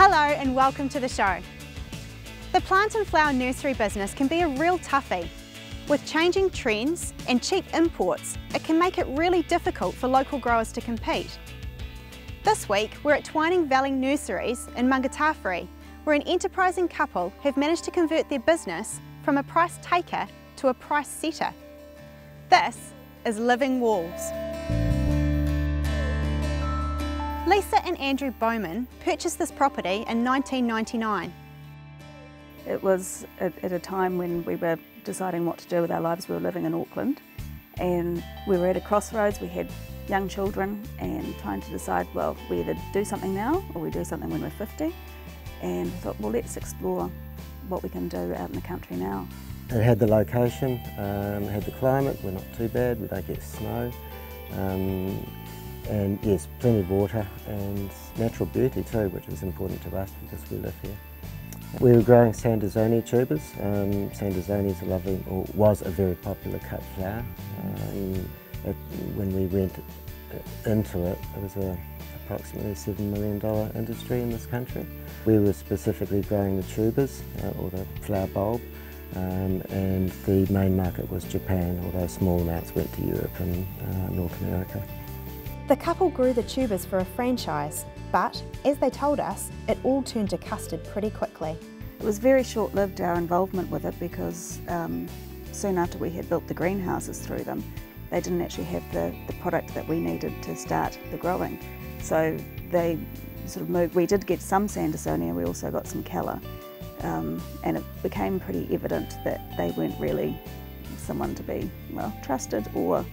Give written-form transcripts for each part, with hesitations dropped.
Hello and welcome to the show. The plant and flower nursery business can be a real toughie. With changing trends and cheap imports, it can make it really difficult for local growers to compete. This week we're at Twining Valley Nurseries in Mangatawhiri, where an enterprising couple have managed to convert their business from a price taker to a price setter. This is Living Walls. Lisa and Andrew Bowman purchased this property in 1999. It was at a time when we were deciding what to do with our lives. We were living in Auckland and we were at a crossroads. We had young children and trying to decide, well, we either do something now or we do something when we're 50. And we thought, well, let's explore what we can do out in the country now. It had the location, it had the climate, we're not too bad, we don't get snow. And yes, plenty of water and natural beauty too, which was important to us because we live here. We were growing Sandersonia tubers. Sandersonia is a lovely, or was a very popular cut flower. When we went into it, it was approximately $7 million industry in this country. We were specifically growing the tubers, or the flower bulb, and the main market was Japan, although small amounts went to Europe and North America. The couple grew the tubers for a franchise, but as they told us, it all turned to custard pretty quickly. It was very short-lived, our involvement with it, because soon after we had built the greenhouses through them, they didn't actually have the product that we needed to start the growing. So they sort of moved. We did get some Sandersonia, we also got some Calla, and it became pretty evident that they weren't really someone to be, well, trusted, or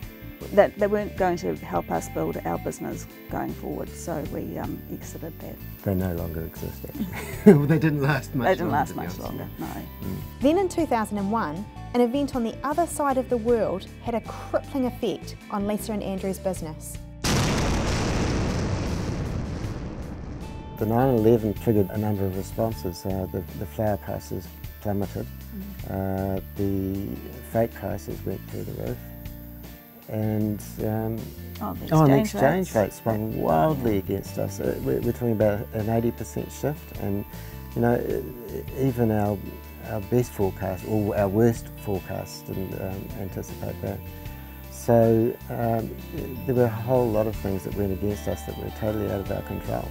that they weren't going to help us build our business going forward, so we exited that. They no longer exist actually. Well, they didn't last much longer. They didn't last much longer, no. Then in 2001, an event on the other side of the world had a crippling effect on Lisa and Andrew's business. The 9/11 triggered a number of responses. The flower prices plummeted, the freight prices went through the roof, and the exchange rate swung wildly against us. We're talking about an 80% shift, and you know, even our best forecast, or our worst forecast, didn't anticipate that. So there were a whole lot of things that went against us that were totally out of our control.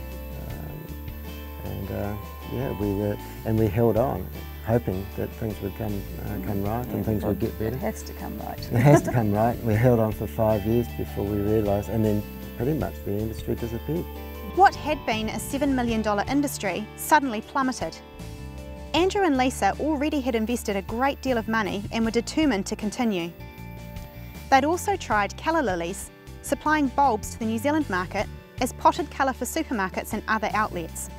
We held on, hoping that things would come right, and things would get better. It has to come right. It has to come right. We held on for 5 years before we realised, and then pretty much the industry disappeared. What had been a $7 million industry suddenly plummeted. Andrew and Lisa already had invested a great deal of money and were determined to continue. They'd also tried calla lilies, supplying bulbs to the New Zealand market as potted colour for supermarkets and other outlets.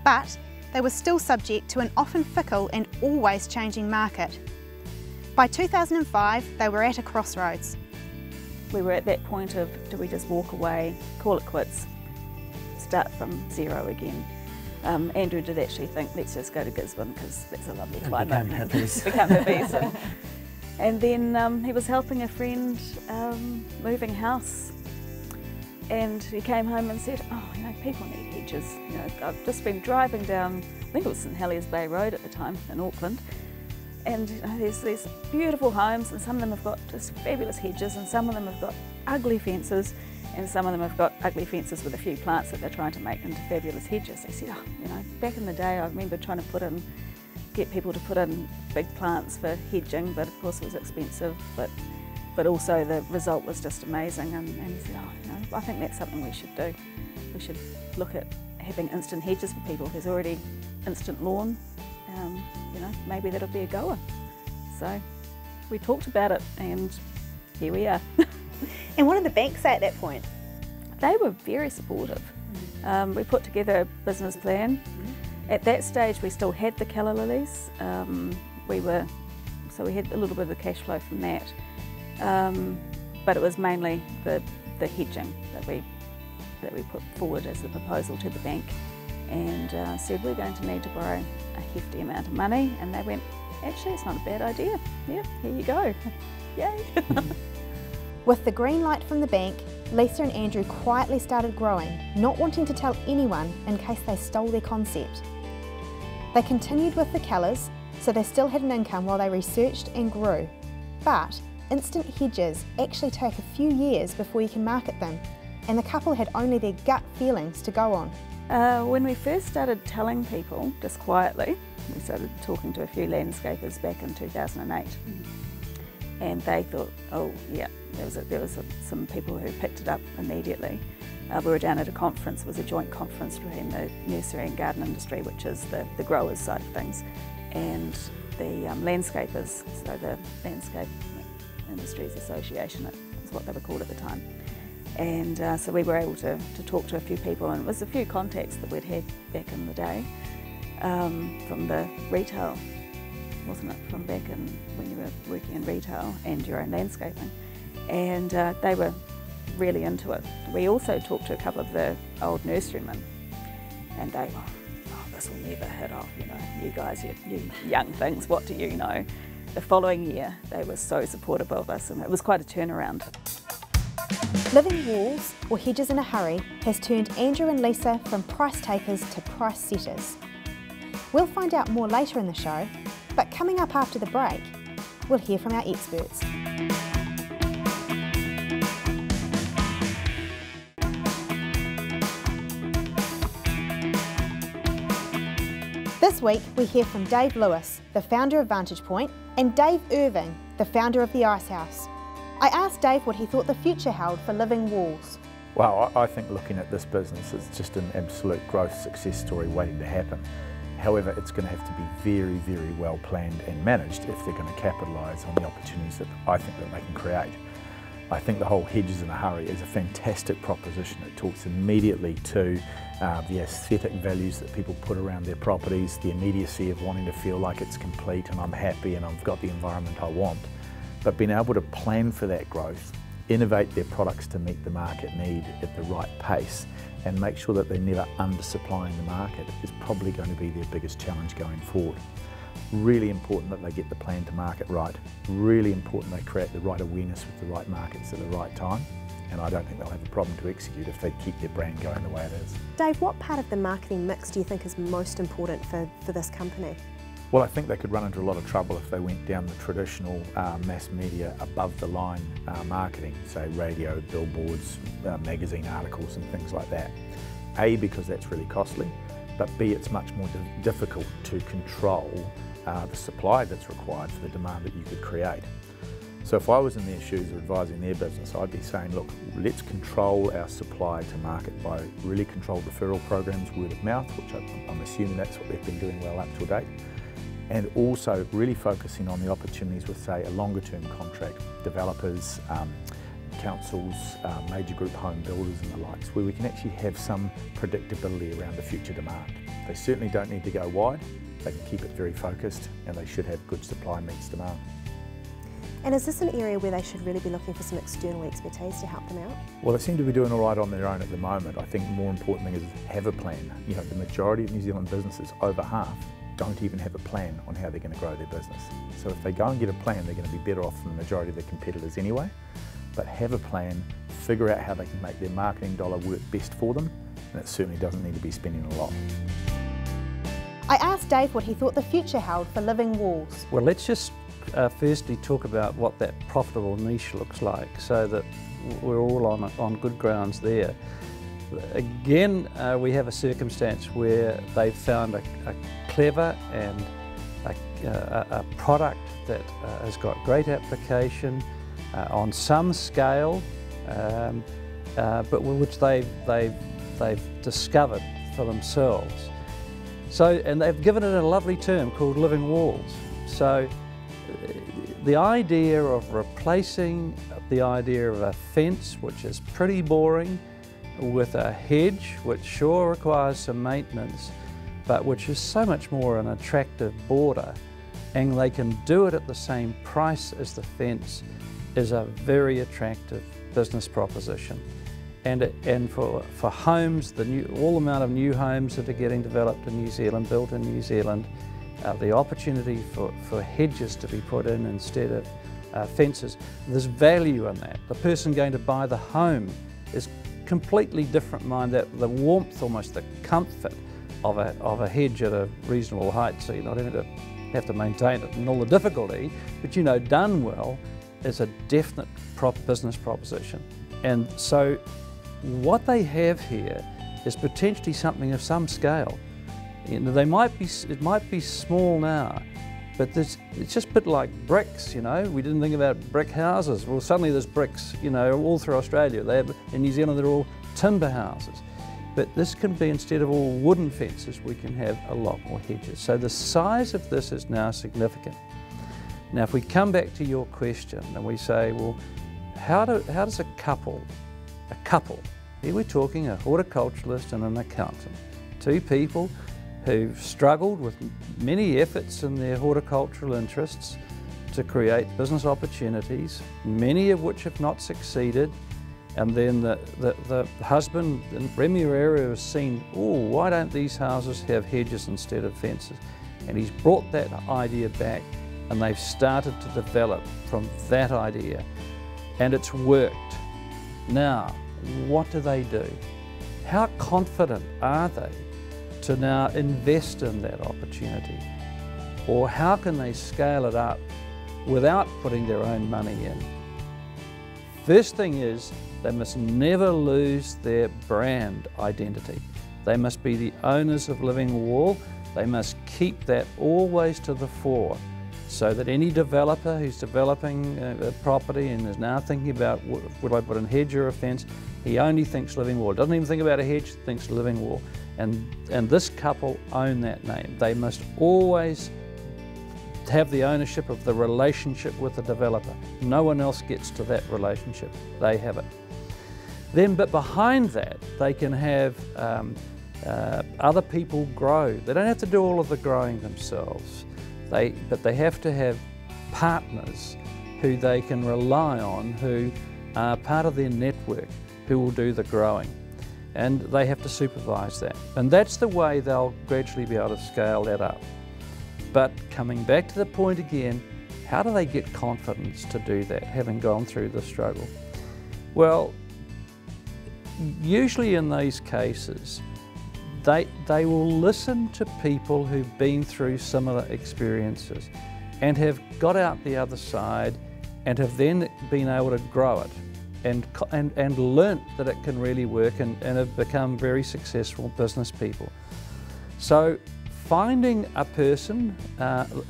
But they were still subject to an often fickle and always changing market. By 2005, they were at a crossroads. We were at that point of, do we just walk away, call it quits, start from zero again? Andrew did actually think, let's just go to Gisborne because that's a lovely climate. Become hippies. Become hippies. And then he was helping a friend moving house. And he came home and said, oh, you know, people need hedges. You know, I've just been driving down, I think it was St Heliers Bay Road at the time in Auckland, and you know, there's these beautiful homes, and some of them have got just fabulous hedges, and some of them have got ugly fences, and some of them have got ugly fences with a few plants that they're trying to make into fabulous hedges. They said, oh, you know, back in the day I remember trying to get people to put in big plants for hedging, but of course it was expensive, but also the result was just amazing, and he said, oh, you know, I think that's something we should do. We should look at having instant hedges for people. There's already instant lawn, you know, maybe that'll be a goer. So we talked about it, and here we are. And what did the bank say at that point? They were very supportive. We put together a business plan. At that stage we still had the calla lilies. So we had a little bit of the cash flow from that. But it was mainly the hedging that we put forward as a proposal to the bank, and said we're going to need to borrow a hefty amount of money, and they went, actually it's not a bad idea, yeah, here you go, yay. With the green light from the bank, Lisa and Andrew quietly started growing, not wanting to tell anyone in case they stole their concept. They continued with the colours, so they still had an income while they researched and grew. But instant hedges actually take a few years before you can market them, and the couple had only their gut feelings to go on. When we first started telling people, just quietly, we started talking to a few landscapers back in 2008, and they thought, oh yeah, there was some people who picked it up immediately. We were down at a conference. It was a joint conference between the nursery and garden industry, which is the growers side of things, and the landscapers, so the Landscape Industries Association is what they were called at the time. And so we were able to talk to a few people, and it was a few contacts that we'd had back in the day from the retail, wasn't it, from back in when you were working in retail and your own landscaping, and they were really into it. We also talked to a couple of the old nurserymen, and they were, oh, this will never hit off, you know, you guys, you young things, what do you know? The following year they were so supportive of us, and it was quite a turnaround. Living walls, or hedges in a hurry, has turned Andrew and Lisa from price takers to price setters. We'll find out more later in the show, but coming up after the break, we'll hear from our experts. This week we hear from Dave Lewis, the founder of Vantage Point, and Dave Irving, the founder of the Ice House. I asked Dave what he thought the future held for Living Walls. Well, I think looking at this business is just an absolute growth success story waiting to happen. However, it's going to have to be very, very well planned and managed if they're going to capitalise on the opportunities that I think that they can create. I think the whole hedges in a hurry is a fantastic proposition. It talks immediately to the aesthetic values that people put around their properties, the immediacy of wanting to feel like it's complete and I'm happy and I've got the environment I want. But being able to plan for that growth, innovate their products to meet the market need at the right pace, and make sure that they're never undersupplying the market is probably going to be their biggest challenge going forward. Really important that they get the plan to market right. Really important they create the right awareness with the right markets at the right time. And I don't think they'll have a problem to execute if they keep their brand going the way it is. Dave, what part of the marketing mix do you think is most important for this company? Well, I think they could run into a lot of trouble if they went down the traditional mass media above the line marketing, say radio, billboards, magazine articles and things like that. A, because that's really costly, but B, it's much more difficult to control the supply that's required for the demand that you could create. So if I was in their shoes or advising their business, I'd be saying, look, let's control our supply to market by really controlled referral programs, word of mouth, which I'm assuming that's what they've been doing well up to date. And also really focusing on the opportunities with, say, a longer term contract, developers, councils, major group home builders and the likes, where we can actually have some predictability around the future demand. They certainly don't need to go wide, they can keep it very focused, and they should have good supply meets demand. And is this an area where they should really be looking for some external expertise to help them out? Well, they seem to be doing all right on their own at the moment. I think the more important thing is have a plan. You know, the majority of New Zealand businesses, over half, don't even have a plan on how they're going to grow their business. So if they go and get a plan, they're going to be better off than the majority of their competitors anyway. But have a plan, figure out how they can make their marketing dollar work best for them, and it certainly doesn't need to be spending a lot. I asked Dave what he thought the future held for Living Walls. Well, let's just firstly talk about what that profitable niche looks like, so that we're all on good grounds there. Again, we have a circumstance where they've found a clever and a product that has got great application on some scale, but which they've discovered for themselves. So, and they've given it a lovely term called Living Walls. So the idea of replacing the idea of a fence, which is pretty boring, with a hedge, which sure requires some maintenance, but which is so much more an attractive border, and they can do it at the same price as the fence, is a very attractive business proposition. And for homes, all amount of new homes that are getting developed in New Zealand, built in New Zealand, the opportunity for hedges to be put in instead of fences, there's value in that. The person going to buy the home is completely different mind, that the warmth, almost the comfort of a hedge at a reasonable height, so you're not even to have to maintain it and all the difficulty, but you know, done well is a definite business proposition. And so what they have here is potentially something of some scale. You know, it might be small now, but it's just a bit like bricks, you know. We didn't think about brick houses. Well, suddenly there's bricks, you know, all through Australia. In New Zealand, they're all timber houses. But this can be, instead of all wooden fences, we can have a lot more hedges. So the size of this is now significant. Now, if we come back to your question and we say, well, how does a couple, here we're talking a horticulturalist and an accountant, two people who've struggled with many efforts in their horticultural interests to create business opportunities, many of which have not succeeded, and then the husband in Remuera has seen, oh, why don't these houses have hedges instead of fences? And he's brought that idea back, and they've started to develop from that idea, and it's worked. Now, what do they do? How confident are they to now invest in that opportunity? Or how can they scale it up without putting their own money in? First thing is, they must never lose their brand identity. They must be the owners of Living Wall. They must keep that always to the fore, so that any developer who's developing a property and is now thinking about, would I put in hedge or a fence, he only thinks Living Wall. Doesn't even think about a hedge, thinks Living Wall. And this couple own that name. They must always have the ownership of the relationship with the developer. No one else gets to that relationship. They have it. Then, but behind that, they can have other people grow. They don't have to do all of the growing themselves. But they have to have partners who they can rely on, who are part of their network, who will do the growing. And they have to supervise that. And that's the way they'll gradually be able to scale that up. But coming back to the point again, how do they get confidence to do that, having gone through the struggle? Well, usually in these cases, they will listen to people who've been through similar experiences and have got out the other side and have then been able to grow it and learnt that it can really work and have become very successful business people. So finding a person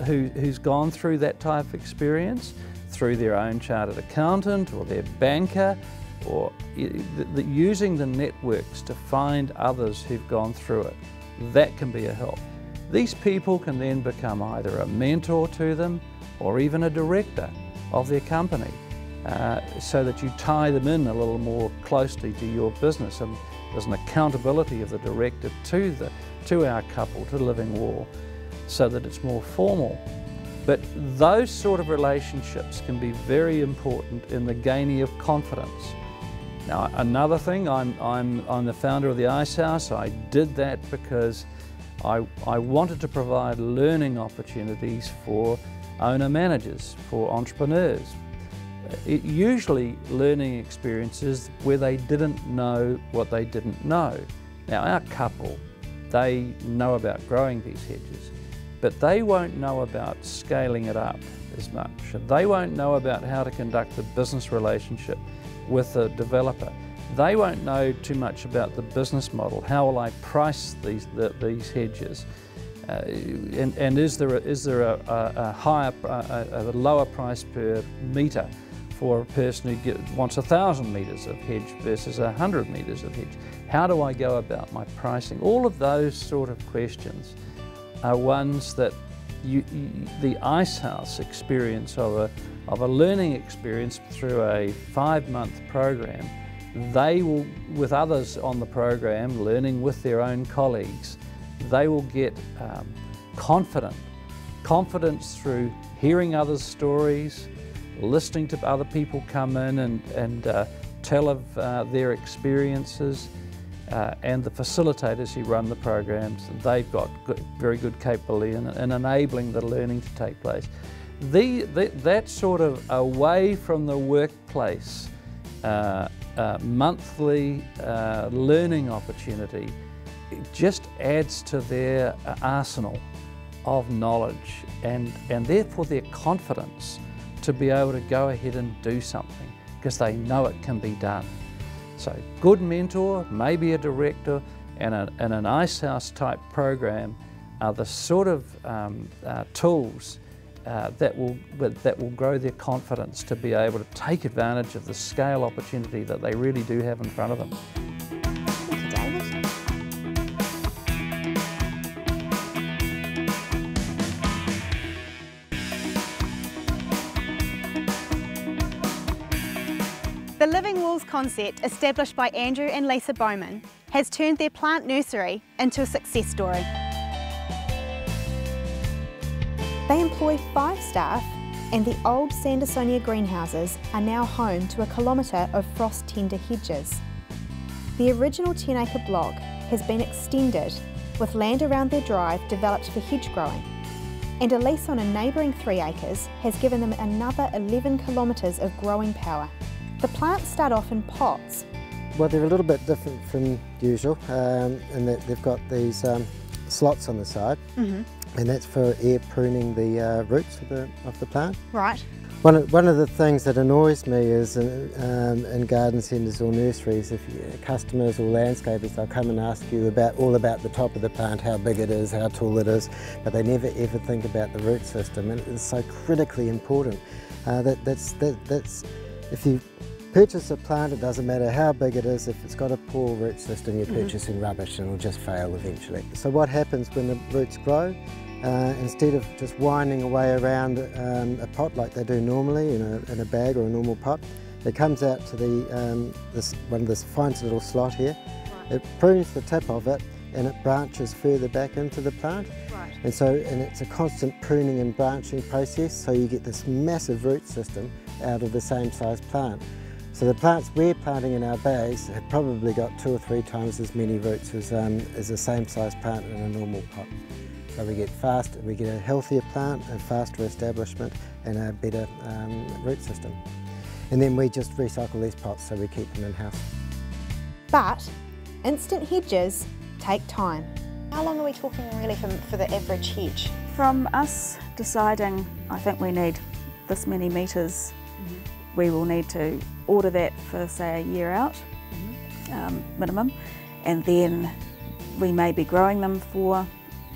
who's gone through that type of experience through their own chartered accountant or their banker, or using the networks to find others who've gone through it, that can be a help. These people can then become either a mentor to them or even a director of their company, so that you tie them in a little more closely to your business, and there's an accountability of the director to our couple, to Living Wall, so that it's more formal. But those sort of relationships can be very important in the gaining of confidence. Now, another thing, I'm the founder of the Ice House. I did that because I wanted to provide learning opportunities for owner-managers, for entrepreneurs. Usually learning experiences where they didn't know what they didn't know. Now, our couple, they know about growing these hedges, but they won't know about scaling it up as much. They won't know about how to conduct a business relationship with a developer. They won't know too much about the business model. How will I price these hedges? And is there a lower price per metre for a person who wants 1,000 metres of hedge versus 100 metres of hedge? How do I go about my pricing? All of those sort of questions are ones that the Ice House experience of a learning experience through a 5-month program, they will, with others on the program, learning with their own colleagues, they will get confidence through hearing others' stories, listening to other people come in and tell of their experiences, and the facilitators who run the programs, they've got very good capability in enabling the learning to take place. That sort of away from the workplace monthly learning opportunity, it just adds to their arsenal of knowledge and therefore their confidence to be able to go ahead and do something because they know it can be done. So good mentor, maybe a director, and an ice house type program are the sort of tools that will grow their confidence to be able to take advantage of the scale opportunity that they really do have in front of them. Thank you, David. The Living Walls concept, established by Andrew and Lisa Bowman, has turned their plant nursery into a success story. They employ 5 staff, and the old Sandersonia greenhouses are now home to a kilometre of frost tender hedges. The original 10-acre block has been extended, with land around their drive developed for hedge growing, and a lease on a neighbouring 3 acres has given them another 11 kilometres of growing power. The plants start off in pots. Well, they're a little bit different from usual in that they've got these slots on the side, and that's for air pruning the roots of the plant. Right. One of the things that annoys me is in garden centres or nurseries, if customers or landscapers, they'll come and ask you all about the top of the plant, how big it is, how tall it is, but they never ever think about the root system, and it's so critically important. That's if you purchase a plant, it doesn't matter how big it is, if it's got a poor root system, you're purchasing rubbish and it'll just fail eventually. So what happens when the roots grow? Instead of just winding away around a pot like they do normally in a bag or a normal pot, it comes out to this finds little slot here. It prunes the tip of it and it branches further back into the plant. Right. And it's a constant pruning and branching process, so you get this massive root system out of the same size plant. So the plants we're planting in our bags have probably got 2 or 3 times as many roots as the same size plant in a normal pot. So we get a healthier plant, a faster establishment and a better root system. And then we just recycle these pots so we keep them in-house. But instant hedges take time. How long are we talking really for the average hedge? From us deciding, I think we need this many metres, we will need to order that for say a year out, minimum, and then we may be growing them for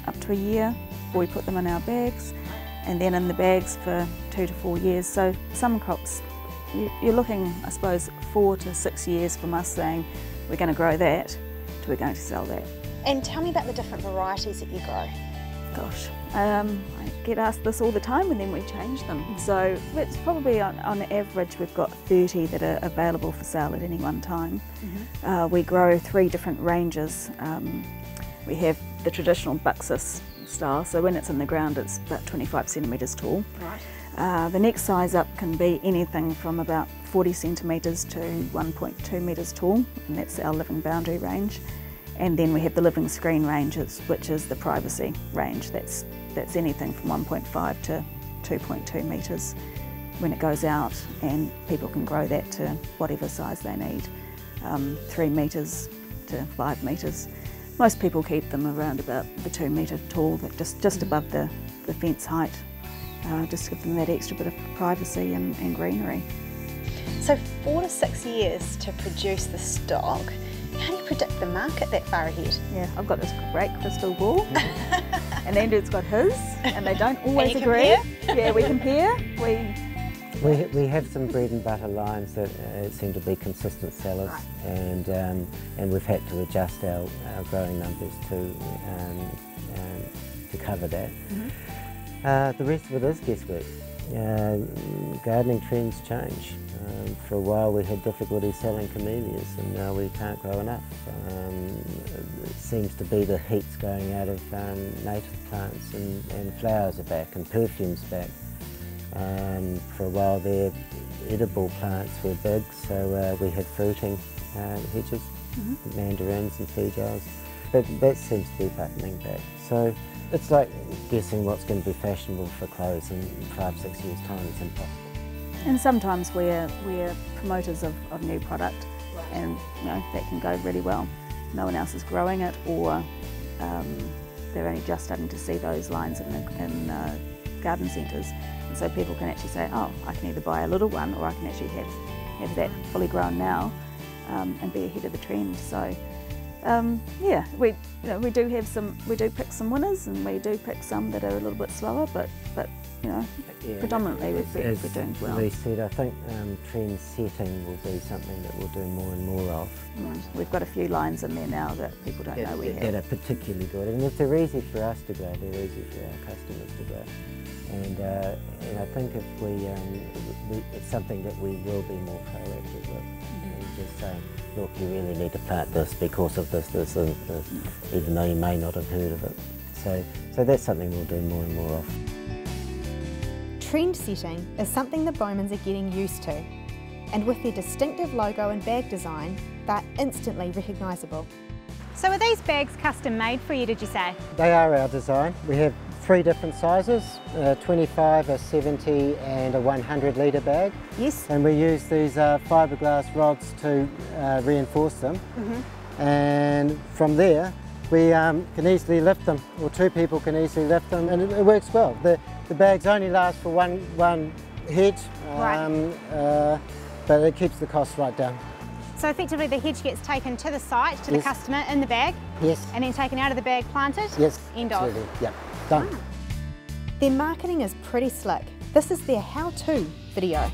up to a year before we put them in our bags, and then in the bags for 2 to 4 years. So some crops, you're looking, I suppose, 4 to 6 years from us saying we're going to grow that to we're going to sell that. And tell me about the different varieties that you grow. Gosh, I get asked this all the time and then we change them. So it's probably on average we've got 30 that are available for sale at any one time. We grow 3 different ranges. We have the traditional Buxus style, so when it's in the ground it's about 25 centimetres tall. Right. The next size up can be anything from about 40 centimetres to 1.2 metres tall, and that's our living boundary range. And then we have the living screen ranges, which is the privacy range. That's anything from 1.5 to 2.2 metres when it goes out, and people can grow that to whatever size they need, 3 metres to 5 metres. Most people keep them around about the 2 metre tall, just above the fence height, just to give them that extra bit of privacy and greenery. So 4 to 6 years to produce the stock. How do you predict the market that far ahead? Yeah, I've got this great crystal ball, and Andrew's got his, and they don't always and you agree. Compare? Yeah, we compare. We have some bread and butter lines that seem to be consistent sellers, and we've had to adjust our growing numbers to cover that. The rest of it is guesswork. Gardening trends change. For a while we had difficulty selling camellias, and now we can't grow enough. It seems to be the heat's going out of native plants, and flowers are back and perfume's back. For a while there, edible plants were big, so we had fruiting hedges, mandarins and feijoas, but that seems to be buttoning back. So it's like guessing what's going to be fashionable for clothes in 5 or 6 years' time. It's impossible. And sometimes we're promoters of new product. and that can go really well. No one else is growing it, or they're only just starting to see those lines in garden centres, and so people can actually say, oh, I can either buy a little one, or I can actually have that fully grown now and be ahead of the trend. So yeah, we do pick some winners, and we do pick some that are a little bit slower, but predominantly we're doing well. As Lee said, I think trend setting will be something that we'll do more and more of. We've got a few lines in there now that people don't know we have. That are particularly good, and if they're easy for us to grow, they're easy for our customers to grow. And I think if it's something that we will be more proactive with, and just saying, look, you really need to plant this because of this, and this, even though you may not have heard of it. So that's something we'll do more and more of. Trend setting is something the Bowmans are getting used to, and with their distinctive logo and bag design, they're instantly recognisable. So are these bags custom made for you, did you say? They are our design. We have 3 different sizes, a 25, a 70 and a 100 litre bag. Yes. And we use these fiberglass rods to reinforce them. And from there we can easily lift them, or 2 people can easily lift them, and it works well. The bags only last for one hedge, but it keeps the cost right down. So effectively the hedge gets taken to the site, to the customer in the bag, and then taken out of the bag, planted, end of. Absolutely. Yeah, done. Their marketing is pretty slick. This is their how-to video.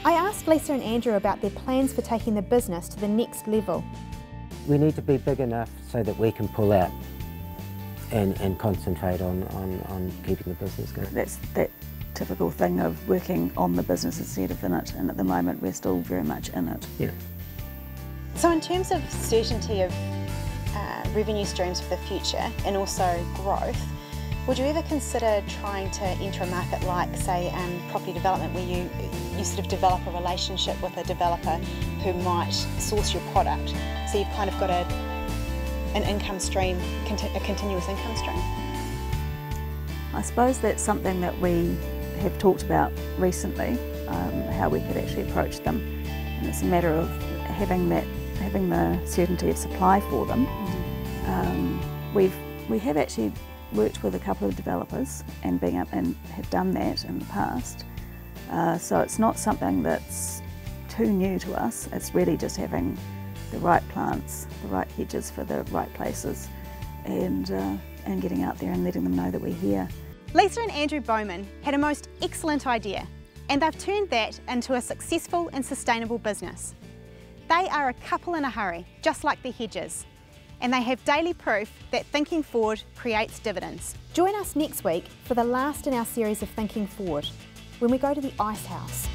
I asked Lisa and Andrew about their plans for taking the business to the next level. We need to be big enough so that we can pull out and concentrate on keeping the business going. That's that typical thing of working on the business instead of in it, and at the moment we're still very much in it. Yeah. So in terms of certainty of revenue streams for the future and also growth, would you ever consider trying to enter a market like, say, property development, where you sort of develop a relationship with a developer who might source your product, so you've kind of got an income stream, a continuous income stream? I suppose that's something that we have talked about recently, how we could actually approach them, and it's a matter of having the certainty of supply for them. We have actually worked with a couple of developers and have done that in the past. So it's not something that's too new to us. It's really just having the right plants, the right hedges for the right places, and getting out there and letting them know that we're here. Lisa and Andrew Bowman had a most excellent idea, and they've turned that into a successful and sustainable business. They are a couple in a hurry, just like the hedges, and they have daily proof that thinking forward creates dividends. Join us next week for the last in our series of Thinking Forward, when we go to the Ice House.